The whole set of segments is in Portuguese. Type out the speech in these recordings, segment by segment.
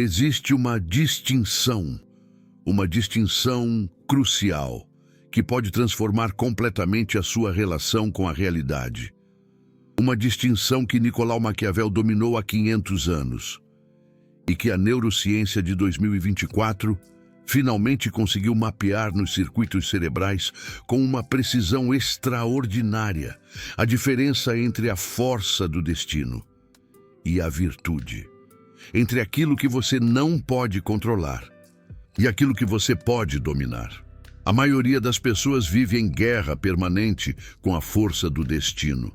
Existe uma distinção crucial, que pode transformar completamente a sua relação com a realidade. Uma distinção que Nicolau Maquiavel dominou há 500 anos e que a neurociência de 2024 finalmente conseguiu mapear nos circuitos cerebrais com uma precisão extraordinária, a diferença entre a força do destino e a virtude, entre aquilo que você não pode controlar e aquilo que você pode dominar. A maioria das pessoas vive em guerra permanente com a força do destino.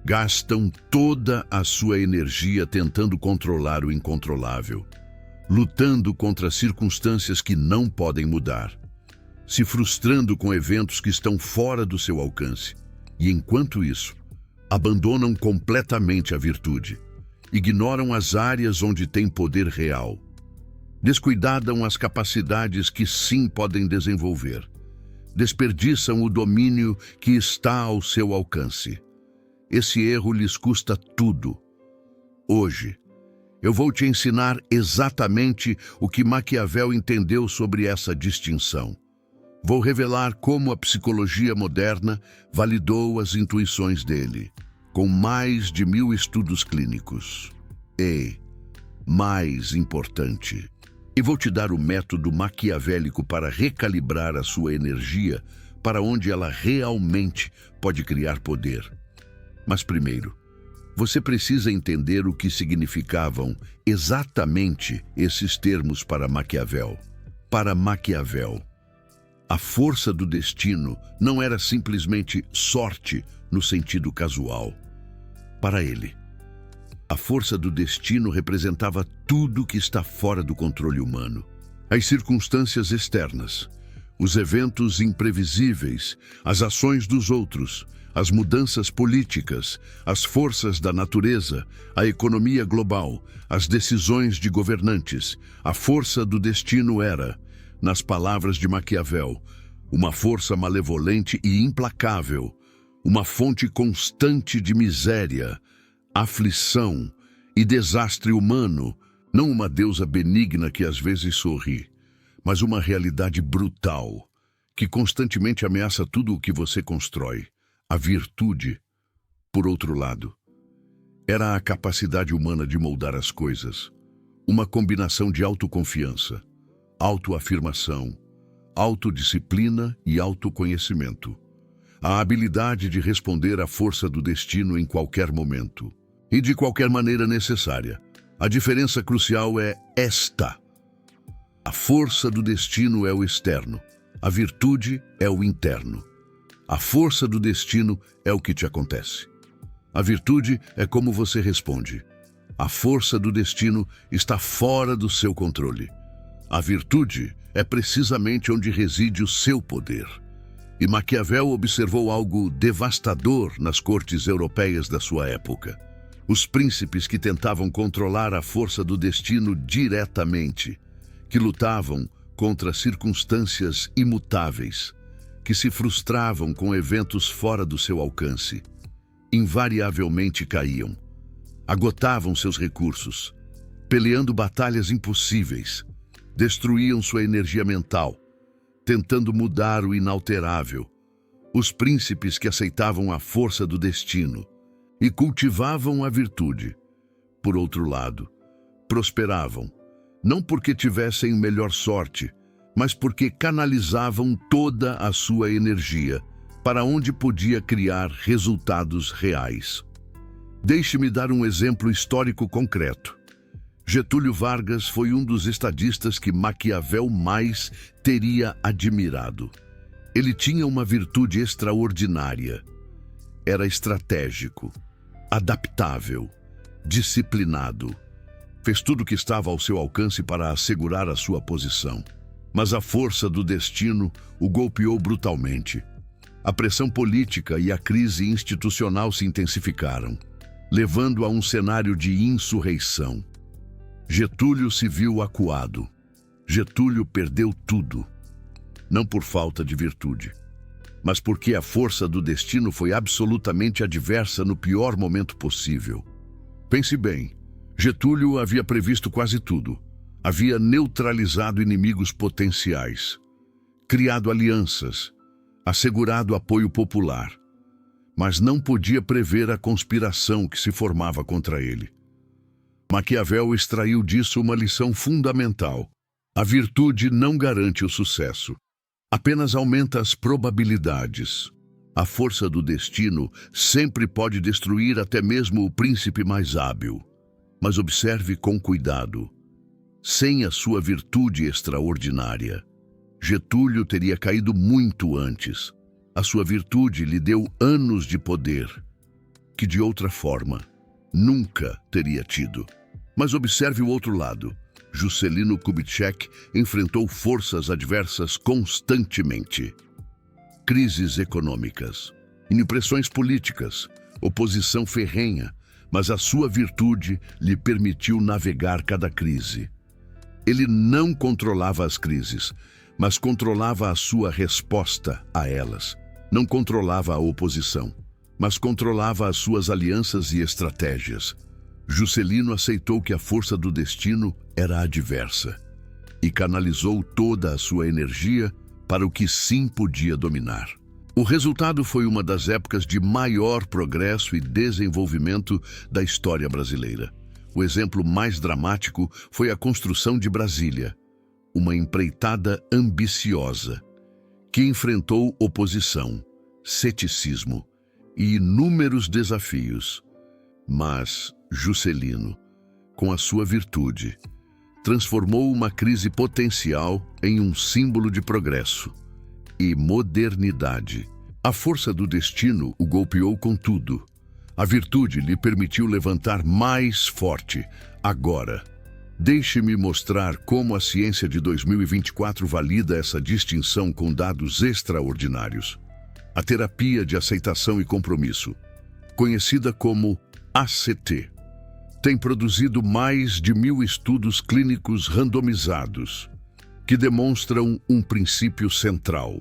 Gastam toda a sua energia tentando controlar o incontrolável, lutando contra circunstâncias que não podem mudar, se frustrando com eventos que estão fora do seu alcance. E enquanto isso, abandonam completamente a virtude, ignoram as áreas onde tem poder real, descuidam as capacidades que sim podem desenvolver, desperdiçam o domínio que está ao seu alcance. Esse erro lhes custa tudo. Hoje, eu vou te ensinar exatamente o que Maquiavel entendeu sobre essa distinção. Vou revelar como a psicologia moderna validou as intuições dele, com mais de 1000 estudos clínicos. E, mais importante, eu vou te dar o método maquiavélico para recalibrar a sua energia para onde ela realmente pode criar poder. Mas primeiro, você precisa entender o que significavam exatamente esses termos para Maquiavel. Para Maquiavel, a força do destino não era simplesmente sorte no sentido casual. Para ele, a força do destino representava tudo que está fora do controle humano. As circunstâncias externas, os eventos imprevisíveis, as ações dos outros, as mudanças políticas, as forças da natureza, a economia global, as decisões de governantes. A força do destino era, nas palavras de Maquiavel, uma força malevolente e implacável, uma fonte constante de miséria, aflição e desastre humano, não uma deusa benigna que às vezes sorri, mas uma realidade brutal, que constantemente ameaça tudo o que você constrói. A virtude, por outro lado, era a capacidade humana de moldar as coisas, uma combinação de autoconfiança, autoafirmação, autodisciplina e autoconhecimento, a habilidade de responder à força do destino em qualquer momento e de qualquer maneira necessária. A diferença crucial é esta: a força do destino é o externo, a virtude é o interno. A força do destino é o que te acontece. A virtude é como você responde. A força do destino está fora do seu controle. A virtude é precisamente onde reside o seu poder. E Maquiavel observou algo devastador nas cortes europeias da sua época. Os príncipes que tentavam controlar a força do destino diretamente, que lutavam contra circunstâncias imutáveis, que se frustravam com eventos fora do seu alcance, invariavelmente caíam, agotavam seus recursos, peleando batalhas impossíveis, destruíam sua energia mental, tentando mudar o inalterável. Os príncipes que aceitavam a força do destino e cultivavam a virtude, por outro lado, prosperavam, não porque tivessem melhor sorte, mas porque canalizavam toda a sua energia para onde podia criar resultados reais. Deixe-me dar um exemplo histórico concreto. Getúlio Vargas foi um dos estadistas que Maquiavel mais teria admirado. Ele tinha uma virtude extraordinária. Era estratégico, adaptável, disciplinado. Fez tudo o que estava ao seu alcance para assegurar a sua posição. Mas a força do destino o golpeou brutalmente. A pressão política e a crise institucional se intensificaram, levando a um cenário de insurreição. Getúlio se viu acuado. Getúlio perdeu tudo. Não por falta de virtude, mas porque a força do destino foi absolutamente adversa no pior momento possível. Pense bem, Getúlio havia previsto quase tudo. Havia neutralizado inimigos potenciais, criado alianças, assegurado apoio popular, mas não podia prever a conspiração que se formava contra ele. Maquiavel extraiu disso uma lição fundamental. A virtude não garante o sucesso, apenas aumenta as probabilidades. A força do destino sempre pode destruir até mesmo o príncipe mais hábil. Mas observe com cuidado. Sem a sua virtude extraordinária, Getúlio teria caído muito antes. A sua virtude lhe deu anos de poder, que de outra forma nunca teria tido. Mas observe o outro lado. Juscelino Kubitschek enfrentou forças adversas constantemente. Crises econômicas, impressões políticas, oposição ferrenha, mas a sua virtude lhe permitiu navegar cada crise. Ele não controlava as crises, mas controlava a sua resposta a elas. Não controlava a oposição, mas controlava as suas alianças e estratégias. Juscelino aceitou que a força do destino era adversa e canalizou toda a sua energia para o que sim podia dominar. O resultado foi uma das épocas de maior progresso e desenvolvimento da história brasileira. O exemplo mais dramático foi a construção de Brasília, uma empreitada ambiciosa, que enfrentou oposição, ceticismo e inúmeros desafios. Mas Juscelino, com a sua virtude, transformou uma crise potencial em um símbolo de progresso e modernidade. A força do destino o golpeou com tudo. A virtude lhe permitiu levantar mais forte. Agora, deixe-me mostrar como a ciência de 2024 valida essa distinção com dados extraordinários. A terapia de aceitação e compromisso, conhecida como ACT, tem produzido mais de 1000 estudos clínicos randomizados que demonstram um princípio central: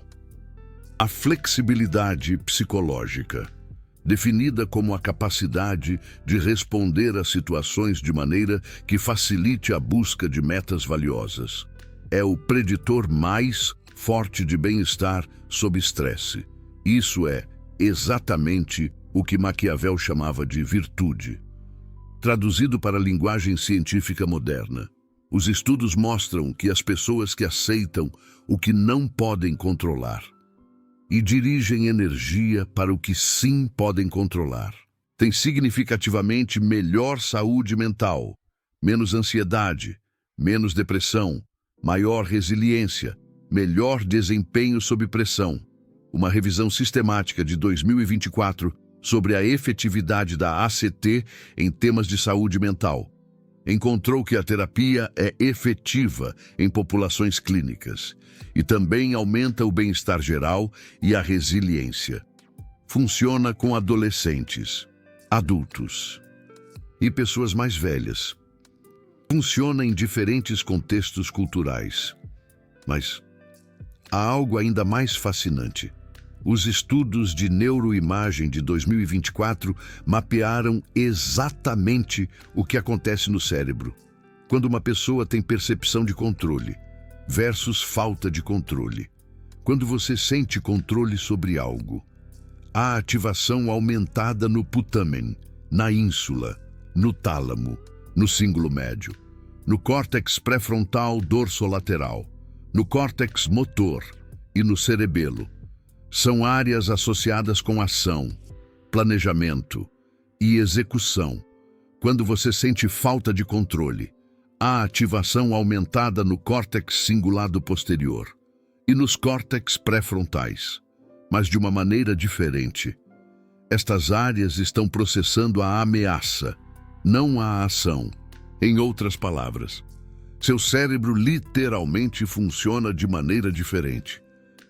a flexibilidade psicológica, definida como a capacidade de responder a situações de maneira que facilite a busca de metas valiosas. É o preditor mais forte de bem-estar sob estresse. Isso é exatamente o que Maquiavel chamava de virtude. Traduzido para a linguagem científica moderna, os estudos mostram que as pessoas que aceitam o que não podem controlar e dirigem energia para o que sim podem controlar, têm significativamente melhor saúde mental, menos ansiedade, menos depressão, maior resiliência, melhor desempenho sob pressão. Uma revisão sistemática de 2024 sobre a efetividade da ACT em temas de saúde mental encontrou que a terapia é efetiva em populações clínicas e também aumenta o bem-estar geral e a resiliência. Funciona com adolescentes, adultos e pessoas mais velhas. Funciona em diferentes contextos culturais. Mas há algo ainda mais fascinante. Os estudos de neuroimagem de 2024 mapearam exatamente o que acontece no cérebro quando uma pessoa tem percepção de controle versus falta de controle. Quando você sente controle sobre algo, há ativação aumentada no putamen, na ínsula, no tálamo, no cíngulo médio, no córtex pré-frontal dorsolateral, no córtex motor e no cerebelo. São áreas associadas com ação, planejamento e execução. Quando você sente falta de controle, há ativação aumentada no córtex cingulado posterior e nos córtex pré-frontais, mas de uma maneira diferente. Estas áreas estão processando a ameaça, não a ação. Em outras palavras, seu cérebro literalmente funciona de maneira diferente,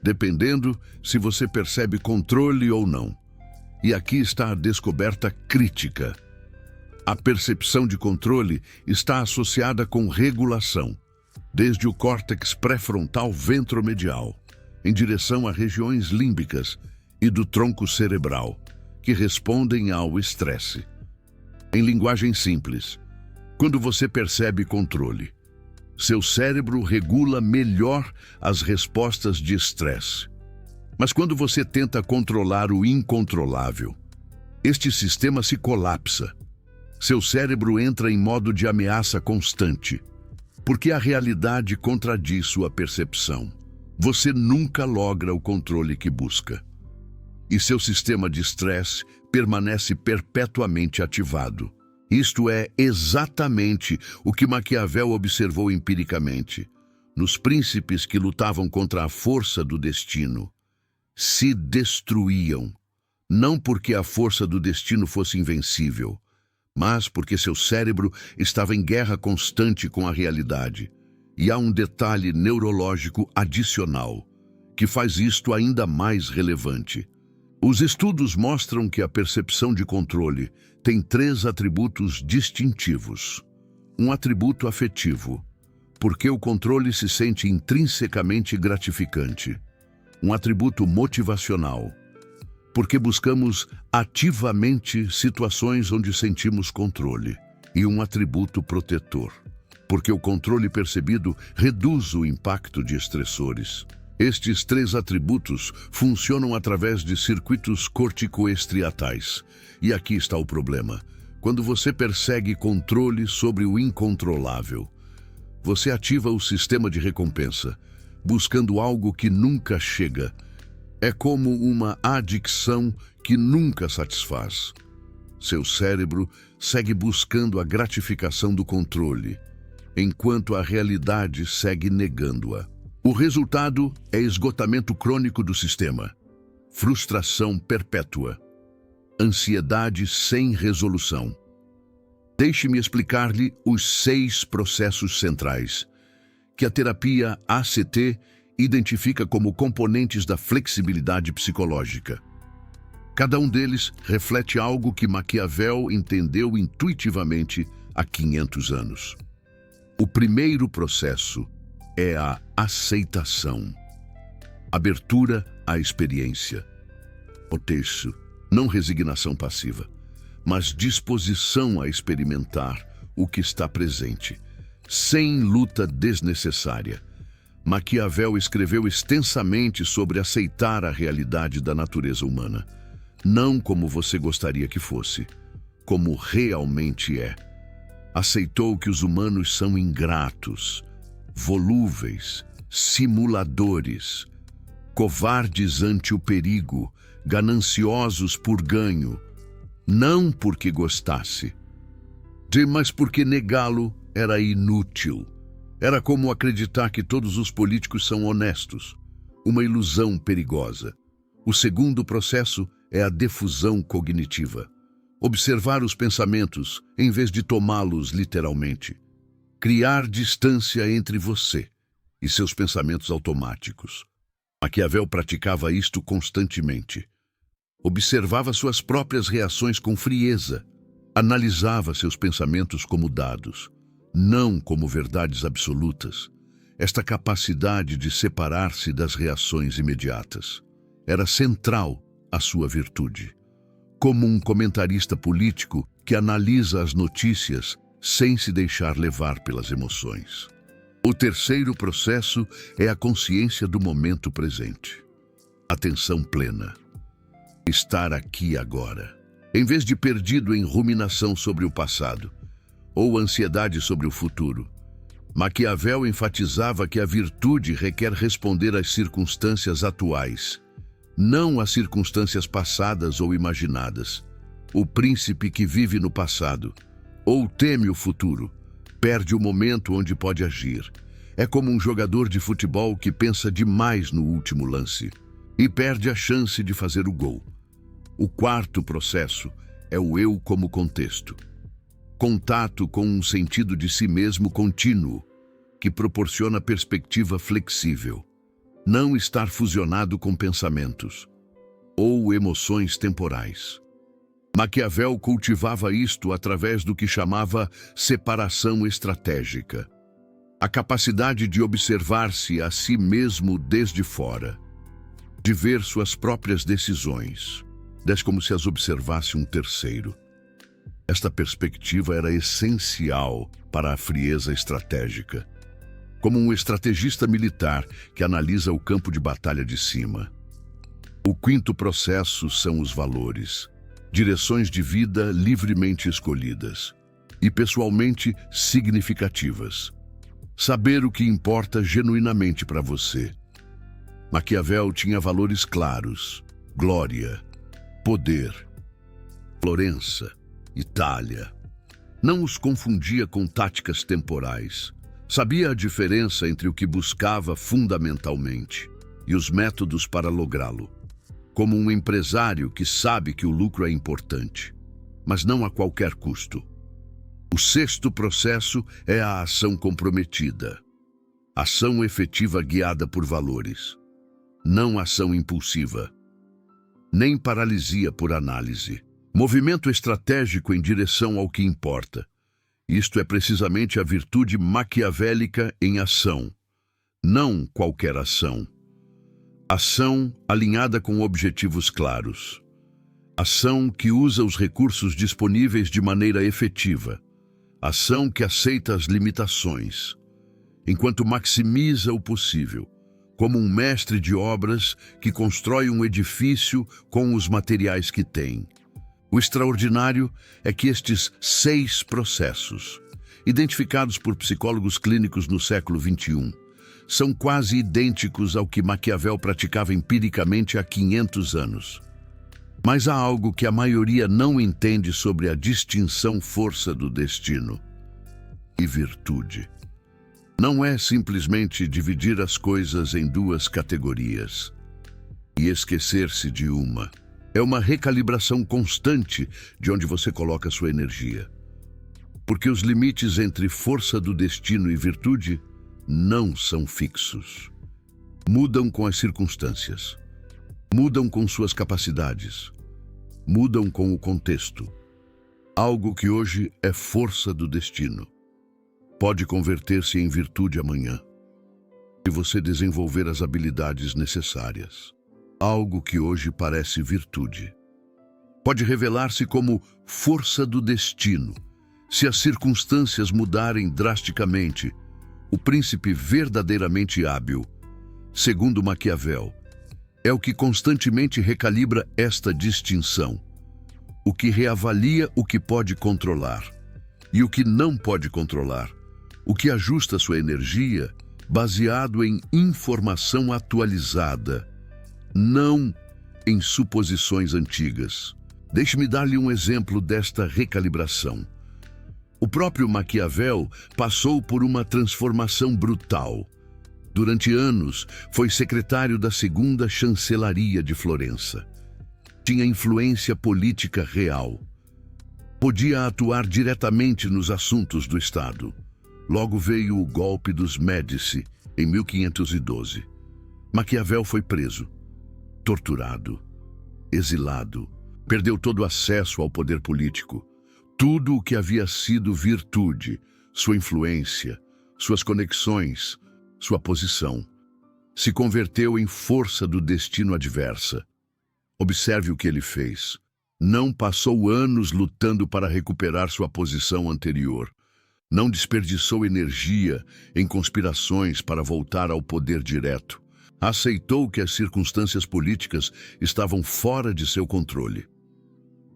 dependendo se você percebe controle ou não. E aqui está a descoberta crítica. A percepção de controle está associada com regulação, desde o córtex pré-frontal ventromedial, em direção a regiões límbicas e do tronco cerebral, que respondem ao estresse. Em linguagem simples, quando você percebe controle, Seu cérebro regula melhor as respostas de estresse. Mas quando você tenta controlar o incontrolável, este sistema se colapsa. Seu cérebro entra em modo de ameaça constante, porque a realidade contradiz sua percepção. Você nunca logra o controle que busca. E seu sistema de estresse permanece perpetuamente ativado. Isto é exatamente o que Maquiavel observou empiricamente. Nos príncipes que lutavam contra a força do destino, se destruíam, não porque a força do destino fosse invencível, mas porque seu cérebro estava em guerra constante com a realidade. E há um detalhe neurológico adicional, que faz isto ainda mais relevante. Os estudos mostram que a percepção de controle tem 3 atributos distintivos. Um atributo afetivo, porque o controle se sente intrinsecamente gratificante. Um atributo motivacional, porque buscamos ativamente situações onde sentimos controle. E um atributo protetor, porque o controle percebido reduz o impacto de estressores. Estes 3 atributos funcionam através de circuitos corticoestriatais. E aqui está o problema. Quando você persegue controle sobre o incontrolável, você ativa o sistema de recompensa, buscando algo que nunca chega. É como uma adicção que nunca satisfaz. Seu cérebro segue buscando a gratificação do controle, enquanto a realidade segue negando-a. O resultado é esgotamento crônico do sistema, frustração perpétua, ansiedade sem resolução. Deixe-me explicar-lhe os 6 processos centrais que a terapia ACT identifica como componentes da flexibilidade psicológica. Cada um deles reflete algo que Maquiavel entendeu intuitivamente há 500 anos. O primeiro processo é a aceitação, abertura à experiência. O texto, não resignação passiva, mas disposição a experimentar o que está presente, sem luta desnecessária. Maquiavel escreveu extensamente sobre aceitar a realidade da natureza humana, não como você gostaria que fosse, como realmente é. Aceitou que os humanos são ingratos, volúveis, simuladores, covardes ante o perigo, gananciosos por ganho, não porque gostasse, mas porque negá-lo era inútil. Era como acreditar que todos os políticos são honestos, uma ilusão perigosa. O segundo processo é a defusão cognitiva. Observar os pensamentos em vez de tomá-los literalmente. Criar distância entre você e seus pensamentos automáticos. Maquiavel praticava isto constantemente. Observava suas próprias reações com frieza. Analisava seus pensamentos como dados, não como verdades absolutas. Esta capacidade de separar-se das reações imediatas era central à sua virtude. Como um comentarista político que analisa as notícias sem se deixar levar pelas emoções. O terceiro processo é a consciência do momento presente. Atenção plena. Estar aqui agora. Em vez de perdido em ruminação sobre o passado ou ansiedade sobre o futuro, Maquiavel enfatizava que a virtude requer responder às circunstâncias atuais, não às circunstâncias passadas ou imaginadas. O príncipe que vive no passado ou teme o futuro perde o momento onde pode agir. É como um jogador de futebol que pensa demais no último lance e perde a chance de fazer o gol. O quarto processo é o eu como contexto. Contato com um sentido de si mesmo contínuo, que proporciona perspectiva flexível. Não estar fusionado com pensamentos ou emoções temporais. Maquiavel cultivava isto através do que chamava separação estratégica. A capacidade de observar-se a si mesmo desde fora, de ver suas próprias decisões, como se as observasse um terceiro. Esta perspectiva era essencial para a frieza estratégica. como um estrategista militar que analisa o campo de batalha de cima. O quinto processo são os valores, direções de vida livremente escolhidas e pessoalmente significativas. Saber o que importa genuinamente para você. Maquiavel tinha valores claros: glória, poder. Florença, Itália. Não os confundia com táticas temporais. Sabia a diferença entre o que buscava fundamentalmente e os métodos para lográ-lo. Como um empresário que sabe que o lucro é importante, mas não a qualquer custo. O sexto processo é a ação comprometida. Ação efetiva guiada por valores. Não ação impulsiva. Nem paralisia por análise. Movimento estratégico em direção ao que importa. Isto é precisamente a virtude maquiavélica em ação. Não qualquer ação. Ação alinhada com objetivos claros. Ação que usa os recursos disponíveis de maneira efetiva. Ação que aceita as limitações, enquanto maximiza o possível, como um mestre de obras que constrói um edifício com os materiais que tem. O extraordinário é que estes 6 processos, identificados por psicólogos clínicos no século XXI, são quase idênticos ao que Maquiavel praticava empiricamente há 500 anos. Mas há algo que a maioria não entende sobre a distinção força do destino e virtude. Não é simplesmente dividir as coisas em 2 categorias e esquecer-se de uma. É uma recalibração constante de onde você coloca sua energia. Porque os limites entre força do destino e virtude não são fixos. Mudam com as circunstâncias. Mudam com suas capacidades. Mudam com o contexto. Algo que hoje é força do destino pode converter-se em virtude amanhã, se você desenvolver as habilidades necessárias. Algo que hoje parece virtude pode revelar-se como força do destino, se as circunstâncias mudarem drasticamente. O príncipe verdadeiramente hábil, segundo Maquiavel, é o que constantemente recalibra esta distinção, o que reavalia o que pode controlar e o que não pode controlar, o que ajusta sua energia baseado em informação atualizada, não em suposições antigas. Deixe-me dar-lhe um exemplo desta recalibração. O próprio Maquiavel passou por uma transformação brutal. Durante anos, foi secretário da 2ª Chancelaria de Florença. Tinha influência política real. Podia atuar diretamente nos assuntos do Estado. Logo veio o golpe dos Médici, em 1512. Maquiavel foi preso, torturado, exilado, perdeu todo acesso ao poder político. Tudo o que havia sido virtude, sua influência, suas conexões, sua posição, se converteu em força do destino adversa. Observe o que ele fez. Não passou anos lutando para recuperar sua posição anterior. Não desperdiçou energia em conspirações para voltar ao poder direto. Aceitou que as circunstâncias políticas estavam fora de seu controle.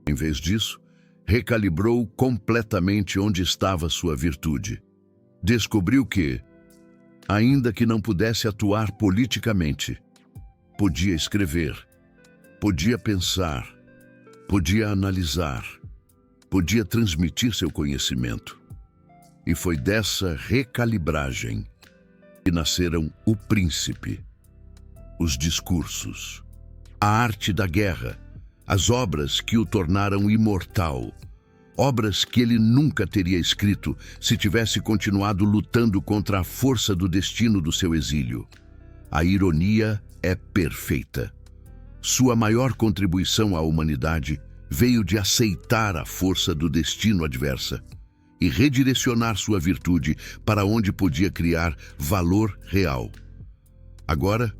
Em vez disso, recalibrou completamente onde estava sua virtude. Descobriu que, ainda que não pudesse atuar politicamente, podia escrever, podia pensar, podia analisar, podia transmitir seu conhecimento. E foi dessa recalibragem que nasceram o príncipe, os discursos, a arte da guerra, as obras que o tornaram imortal, obras que ele nunca teria escrito se tivesse continuado lutando contra a força do destino do seu exílio. A ironia é perfeita. Sua maior contribuição à humanidade veio de aceitar a força do destino adversa e redirecionar sua virtude para onde podia criar valor real. Agora,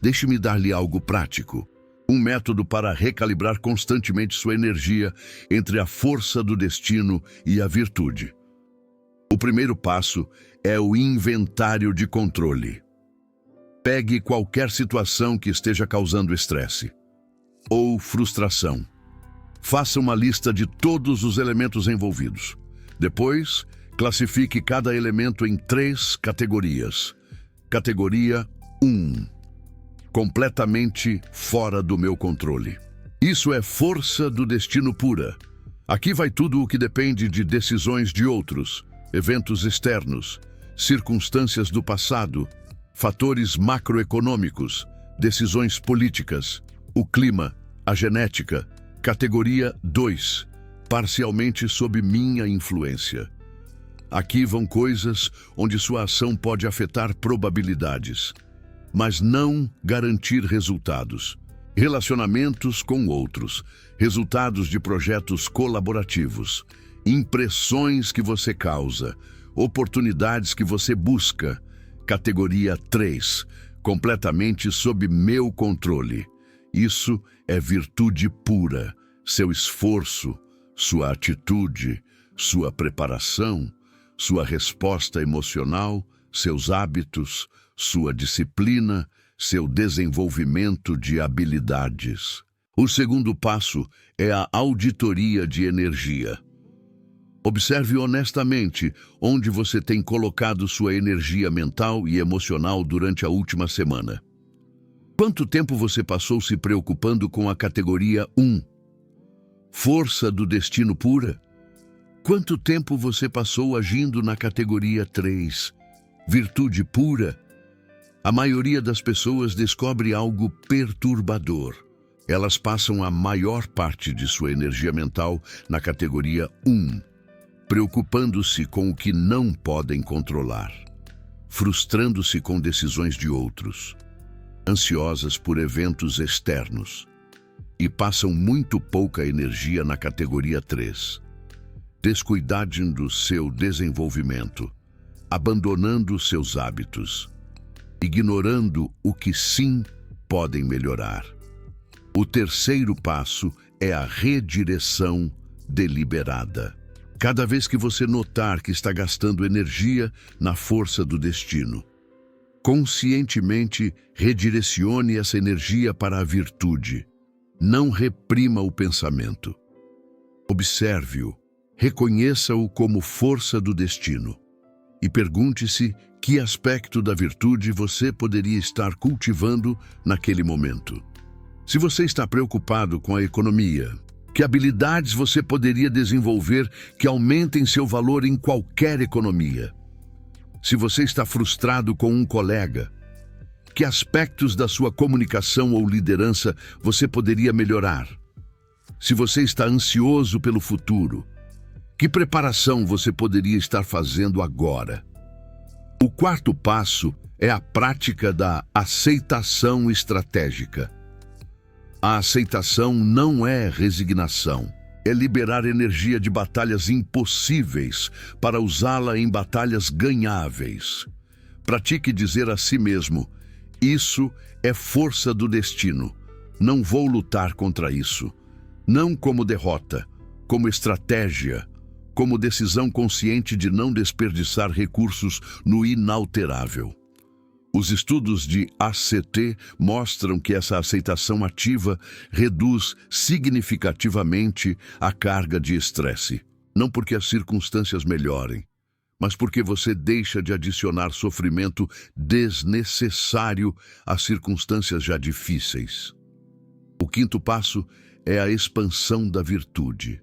deixe-me dar-lhe algo prático. Um método para recalibrar constantemente sua energia entre a força do destino e a virtude. O primeiro passo é o inventário de controle. Pegue qualquer situação que esteja causando estresse ou frustração. Faça uma lista de todos os elementos envolvidos. Depois, classifique cada elemento em 3 categorias. Categoria 1. Completamente fora do meu controle. Isso é força do destino pura. Aqui vai tudo o que depende de decisões de outros, eventos externos, circunstâncias do passado, fatores macroeconômicos, decisões políticas, o clima, a genética. Categoria 2. Parcialmente sob minha influência. Aqui vão coisas onde sua ação pode afetar probabilidades, mas não garantir resultados. Relacionamentos com outros, resultados de projetos colaborativos, impressões que você causa, oportunidades que você busca. Categoria 3. Completamente sob meu controle. Isso é virtude pura, seu esforço, sua atitude, sua preparação, sua resposta emocional, seus hábitos, sua disciplina, seu desenvolvimento de habilidades. O segundo passo é a auditoria de energia. Observe honestamente onde você tem colocado sua energia mental e emocional durante a última semana. Quanto tempo você passou se preocupando com a categoria 1? Força do destino pura? Quanto tempo você passou agindo na categoria 3? Virtude pura? A maioria das pessoas descobre algo perturbador. Elas passam a maior parte de sua energia mental na categoria 1, preocupando-se com o que não podem controlar, frustrando-se com decisões de outros, ansiosas por eventos externos, e passam muito pouca energia na categoria 3, descuidando seu desenvolvimento, abandonando seus hábitos, ignorando o que sim podem melhorar. O terceiro passo é a redireção deliberada. Cada vez que você notar que está gastando energia na força do destino, conscientemente redirecione essa energia para a virtude. Não reprima o pensamento. Observe-o, reconheça-o como força do destino e pergunte-se que aspecto da virtude você poderia estar cultivando naquele momento. Se você está preocupado com a economia, que habilidades você poderia desenvolver que aumentem seu valor em qualquer economia? Se você está frustrado com um colega, que aspectos da sua comunicação ou liderança você poderia melhorar? Se você está ansioso pelo futuro, que preparação você poderia estar fazendo agora? O quarto passo é a prática da aceitação estratégica. A aceitação não é resignação. É liberar energia de batalhas impossíveis para usá-la em batalhas ganháveis. Pratique dizer a si mesmo: isso é força do destino. Não vou lutar contra isso. Não como derrota, como estratégia, como decisão consciente de não desperdiçar recursos no inalterável. Os estudos de ACT mostram que essa aceitação ativa reduz significativamente a carga de estresse. Não porque as circunstâncias melhorem, mas porque você deixa de adicionar sofrimento desnecessário às circunstâncias já difíceis. O quinto passo é a expansão da virtude.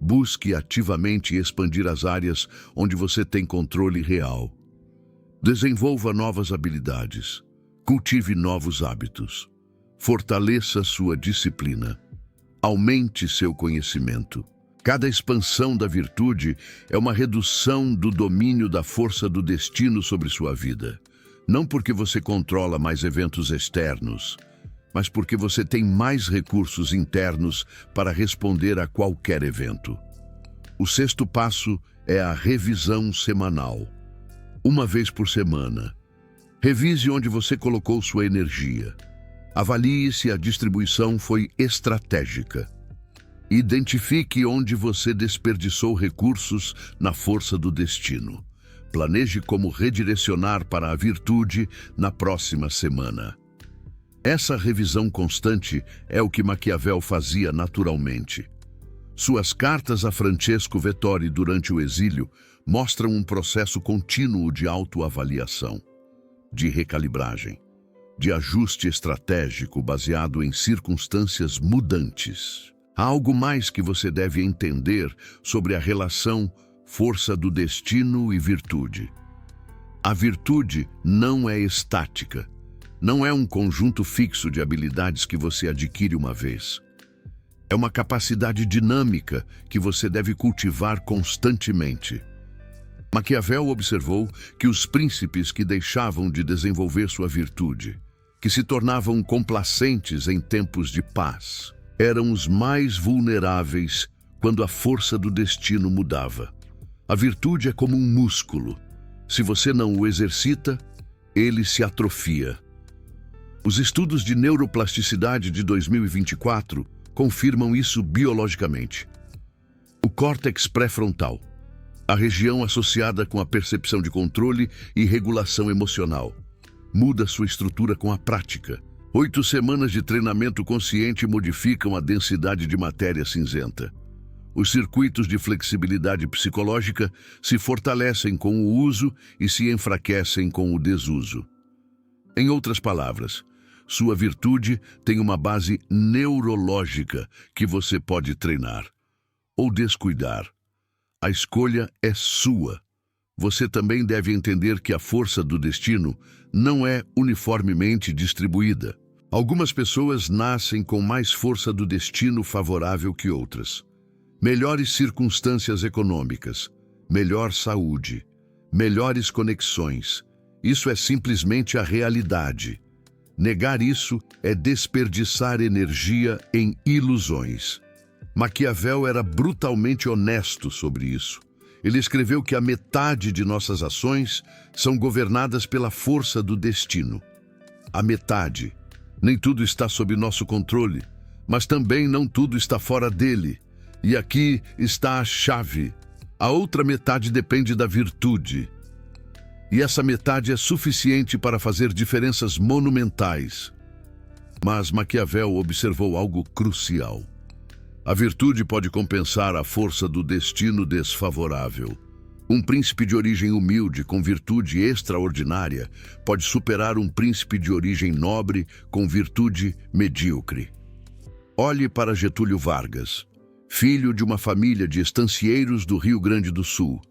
Busque ativamente expandir as áreas onde você tem controle real. Desenvolva novas habilidades, cultive novos hábitos, fortaleça sua disciplina, aumente seu conhecimento. Cada expansão da virtude é uma redução do domínio da força do destino sobre sua vida. Não porque você controla mais eventos externos, mas porque você tem mais recursos internos para responder a qualquer evento. O sexto passo é a revisão semanal. Uma vez por semana, revise onde você colocou sua energia. Avalie se a distribuição foi estratégica. Identifique onde você desperdiçou recursos na força do destino. Planeje como redirecionar para a virtude na próxima semana. Essa revisão constante é o que Maquiavel fazia naturalmente. Suas cartas a Francesco Vettori durante o exílio mostram um processo contínuo de autoavaliação, de recalibragem, de ajuste estratégico baseado em circunstâncias mudantes. Há algo mais que você deve entender sobre a relação força do destino e virtude. A virtude não é estática, não é um conjunto fixo de habilidades que você adquire uma vez. É uma capacidade dinâmica que você deve cultivar constantemente. Maquiavel observou que os príncipes que deixavam de desenvolver sua virtude, que se tornavam complacentes em tempos de paz, eram os mais vulneráveis quando a força do destino mudava. A virtude é como um músculo. Se você não o exercita, ele se atrofia. Os estudos de neuroplasticidade de 2024 confirmam isso biologicamente. O córtex pré-frontal, a região associada com a percepção de controle e regulação emocional, muda sua estrutura com a prática. 8 semanas de treinamento consciente modificam a densidade de matéria cinzenta. Os circuitos de flexibilidade psicológica se fortalecem com o uso e se enfraquecem com o desuso. Em outras palavras, sua virtude tem uma base neurológica que você pode treinar ou descuidar. A escolha é sua. Você também deve entender que a força do destino não é uniformemente distribuída. Algumas pessoas nascem com mais força do destino favorável que outras. Melhores circunstâncias econômicas, melhor saúde, melhores conexões. Isso é simplesmente a realidade. Negar isso é desperdiçar energia em ilusões. Maquiavel era brutalmente honesto sobre isso. Ele escreveu que a metade de nossas ações são governadas pela força do destino. A metade. Nem tudo está sob nosso controle, mas também não tudo está fora dele. E aqui está a chave. A outra metade depende da virtude. E essa metade é suficiente para fazer diferenças monumentais. Mas Maquiavel observou algo crucial. A virtude pode compensar a força do destino desfavorável. Um príncipe de origem humilde com virtude extraordinária pode superar um príncipe de origem nobre com virtude medíocre. Olhe para Getúlio Vargas, filho de uma família de estancieiros do Rio Grande do Sul,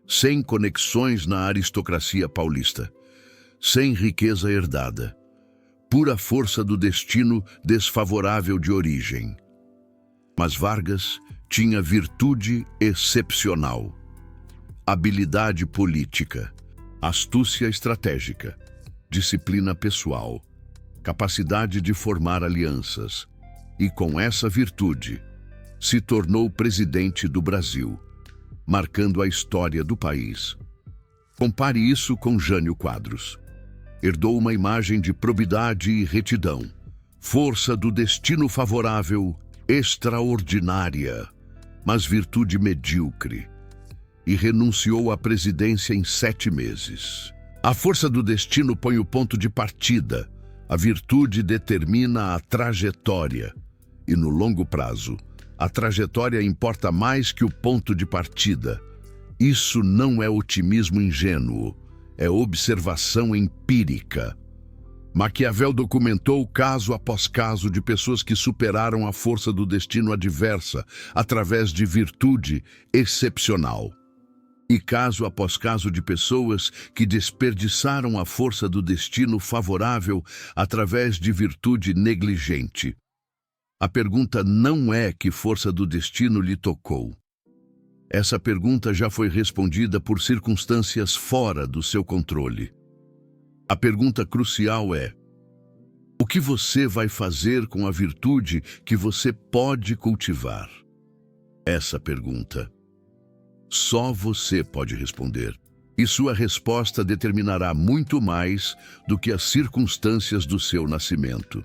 sem conexões na aristocracia paulista, sem riqueza herdada, pura força do destino desfavorável de origem. Mas Vargas tinha virtude excepcional, habilidade política, astúcia estratégica, disciplina pessoal, capacidade de formar alianças, e com essa virtude se tornou presidente do Brasil, marcando a história do país. Compare isso com Jânio Quadros. Herdou uma imagem de probidade e retidão, força do destino favorável, extraordinária, mas virtude medíocre, e renunciou à presidência em 7 meses. A força do destino põe o ponto de partida, a virtude determina a trajetória, e no longo prazo, a trajetória importa mais que o ponto de partida. Isso não é otimismo ingênuo, é observação empírica. Maquiavel documentou caso após caso de pessoas que superaram a força do destino adversa através de virtude excepcional. E caso após caso de pessoas que desperdiçaram a força do destino favorável através de virtude negligente. A pergunta não é que força do destino lhe tocou. Essa pergunta já foi respondida por circunstâncias fora do seu controle. A pergunta crucial é: o que você vai fazer com a virtude que você pode cultivar? Essa pergunta só você pode responder, e sua resposta determinará muito mais do que as circunstâncias do seu nascimento.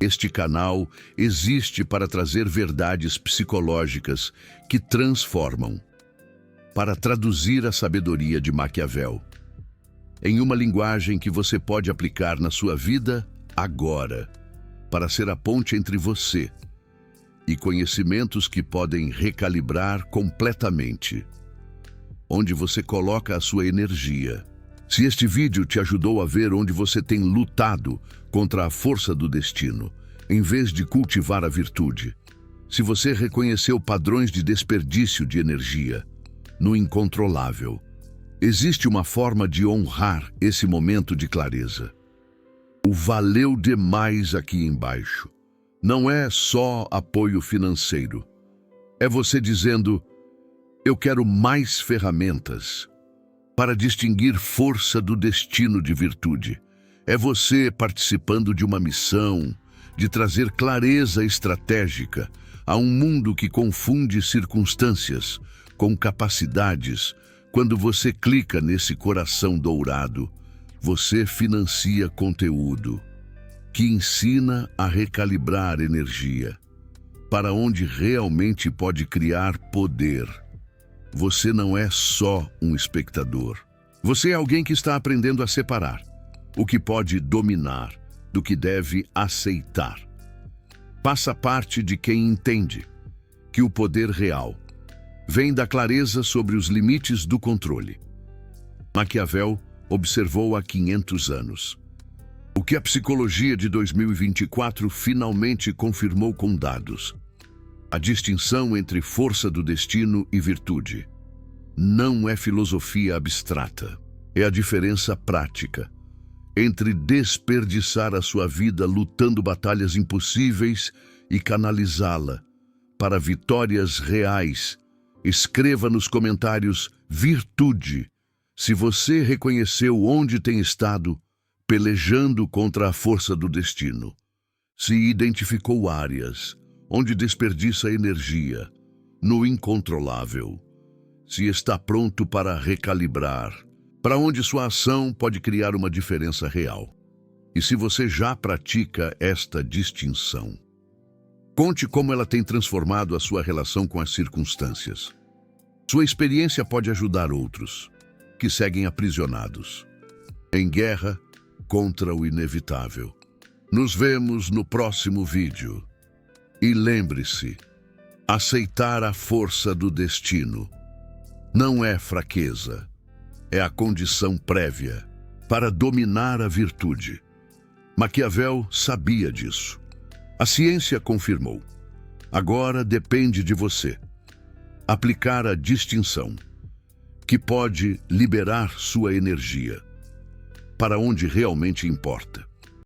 Este canal existe para trazer verdades psicológicas que transformam. para traduzir a sabedoria de Maquiavel em uma linguagem que você pode aplicar na sua vida agora, para ser a ponte entre você e conhecimentos que podem recalibrar completamente onde você coloca a sua energia. Se este vídeo te ajudou a ver onde você tem lutado contra a força do destino, em vez de cultivar a virtude, se você reconheceu padrões de desperdício de energia no incontrolável, existe uma forma de honrar esse momento de clareza. O valeu demais aqui embaixo não é só apoio financeiro. É você dizendo: eu quero mais ferramentas para distinguir força do destino de virtude. É você participando de uma missão de trazer clareza estratégica a um mundo que confunde circunstâncias com capacidades. Quando você clica nesse coração dourado, você financia conteúdo que ensina a recalibrar energia para onde realmente pode criar poder. Você não é só um espectador. Você é alguém que está aprendendo a separar o que pode dominar do que deve aceitar. Faça parte de quem entende que o poder real vem da clareza sobre os limites do controle. Maquiavel observou há 500 anos. O que a psicologia de 2024 finalmente confirmou com dados. A distinção entre força do destino e virtude não é filosofia abstrata. É a diferença prática entre desperdiçar a sua vida lutando batalhas impossíveis e canalizá-la para vitórias reais. Escreva nos comentários virtude se você reconheceu onde tem estado pelejando contra a força do destino. Se identificou áreas onde desperdiça energia no incontrolável. Se está pronto para recalibrar, para onde sua ação pode criar uma diferença real. E se você já pratica esta distinção, conte como ela tem transformado a sua relação com as circunstâncias. Sua experiência pode ajudar outros que seguem aprisionados em guerra contra o inevitável. Nos vemos no próximo vídeo. E lembre-se, aceitar a força do destino não é fraqueza, é a condição prévia para dominar a virtude. Maquiavel sabia disso. A ciência confirmou. Agora depende de você aplicar a distinção que pode liberar sua energia para onde realmente importa.